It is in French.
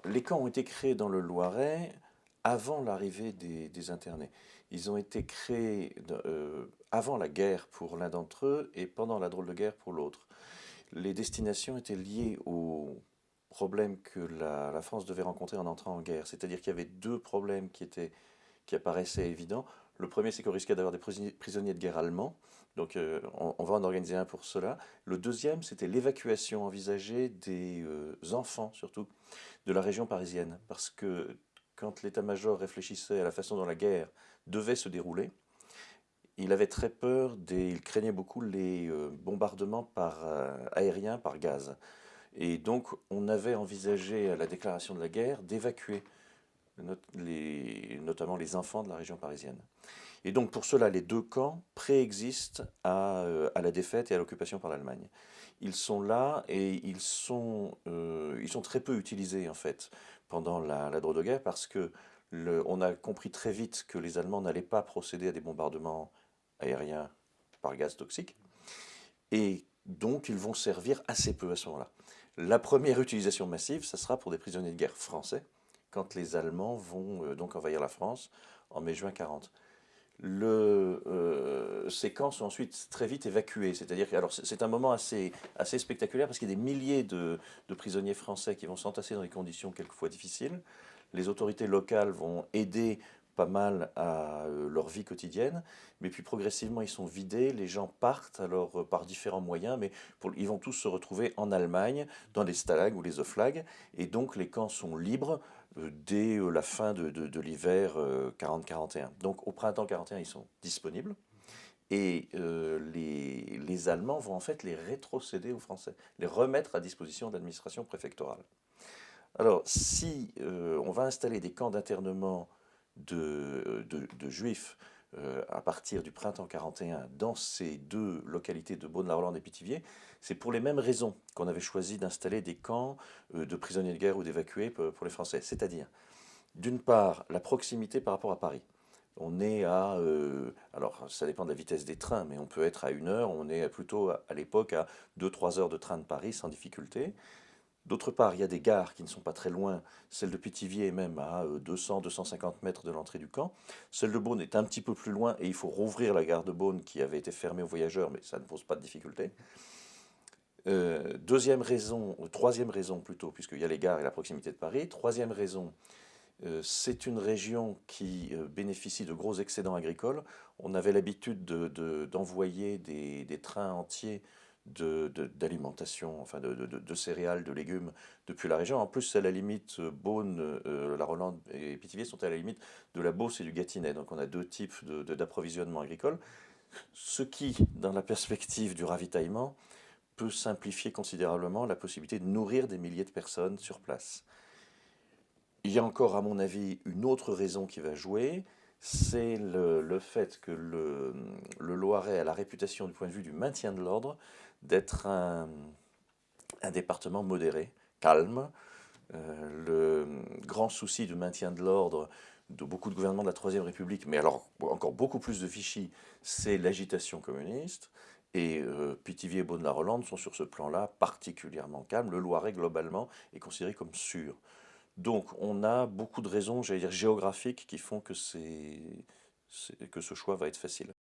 les camps ont été créés dans le Loiret avant l'arrivée des internés. Ils ont été créés avant la guerre pour l'un d'entre eux et pendant la drôle de guerre pour l'autre. Les destinations étaient liées aux problèmes que la France devait rencontrer en entrant en guerre. C'est-à-dire qu'il y avait deux problèmes qui apparaissaient évidents. Le premier, c'est qu'on risquait d'avoir des prisonniers de guerre allemands. Donc on va en organiser un pour cela. Le deuxième, c'était l'évacuation envisagée des enfants, surtout, de la région parisienne. Parce que quand l'état-major réfléchissait à la façon dont la guerre devait se dérouler, il avait très peur il craignait beaucoup les bombardements aériens par gaz. Et donc, on avait envisagé à la déclaration de la guerre d'évacuer notamment les enfants de la région parisienne. Et donc, pour cela, les deux camps préexistent à la défaite et à l'occupation par l'Allemagne. Ils sont là et ils sont très peu utilisés, en fait, pendant la drôle de guerre, parce que on a compris très vite que les Allemands n'allaient pas procéder à des bombardements aériens par gaz toxique. Et donc, ils vont servir assez peu à ce moment-là. La première utilisation massive, ça sera pour des prisonniers de guerre français, quand les Allemands vont donc envahir la France en mai-juin 40. Ces camps sont ensuite très vite évacués. C'est-à-dire que c'est un moment assez spectaculaire parce qu'il y a des milliers de prisonniers français qui vont s'entasser dans des conditions quelquefois difficiles. Les autorités locales vont aider pas mal à leur vie quotidienne, mais puis progressivement ils sont vidés, les gens partent alors par différents moyens, mais ils vont tous se retrouver en Allemagne, dans les stalags ou les oflags, et donc les camps sont libres dès la fin de l'hiver 40-41. Donc au printemps 41 ils sont disponibles, et les Allemands vont en fait les rétrocéder aux Français, les remettre à disposition de l'administration préfectorale. Alors, si on va installer des camps d'internement de juifs à partir du printemps 41 dans ces deux localités de Beaune-la-Rolande et Pithiviers, c'est pour les mêmes raisons qu'on avait choisi d'installer des camps de prisonniers de guerre ou d'évacués pour les Français. C'est-à-dire, d'une part, la proximité par rapport à Paris. On est alors ça dépend de la vitesse des trains, mais on peut être à 1 heure, on est plutôt à l'époque à 2-3 heures de train de Paris sans difficulté. D'autre part, il y a des gares qui ne sont pas très loin. Celle de Pithiviers est même à 200-250 mètres de l'entrée du camp. Celle de Beaune est un petit peu plus loin et il faut rouvrir la gare de Beaune qui avait été fermée aux voyageurs, mais ça ne pose pas de difficulté. Troisième raison plutôt, puisqu'il y a les gares et la proximité de Paris. Troisième raison, c'est une région qui bénéficie de gros excédents agricoles. On avait l'habitude d'envoyer des trains entiers d'alimentation, enfin de céréales, de légumes depuis la région. En plus, c'est à la limite, Beaune, la Rolande et Pithiviers sont à la limite de la Beauce et du Gâtinais. Donc on a deux types d'approvisionnement agricole, ce qui, dans la perspective du ravitaillement, peut simplifier considérablement la possibilité de nourrir des milliers de personnes sur place. Il y a encore, à mon avis, une autre raison qui va jouer, c'est le fait que le Loiret a la réputation du point de vue du maintien de l'ordre d'être un département modéré, calme. Le grand souci du maintien de l'ordre de beaucoup de gouvernements de la Troisième République, mais alors encore beaucoup plus de Vichy, c'est l'agitation communiste. Et Pithiviers et Beaune-la-Rolande sont sur ce plan-là particulièrement calmes. Le Loiret, globalement, est considéré comme sûr. Donc on a beaucoup de raisons, j'allais dire géographiques, qui font que ce choix va être facile.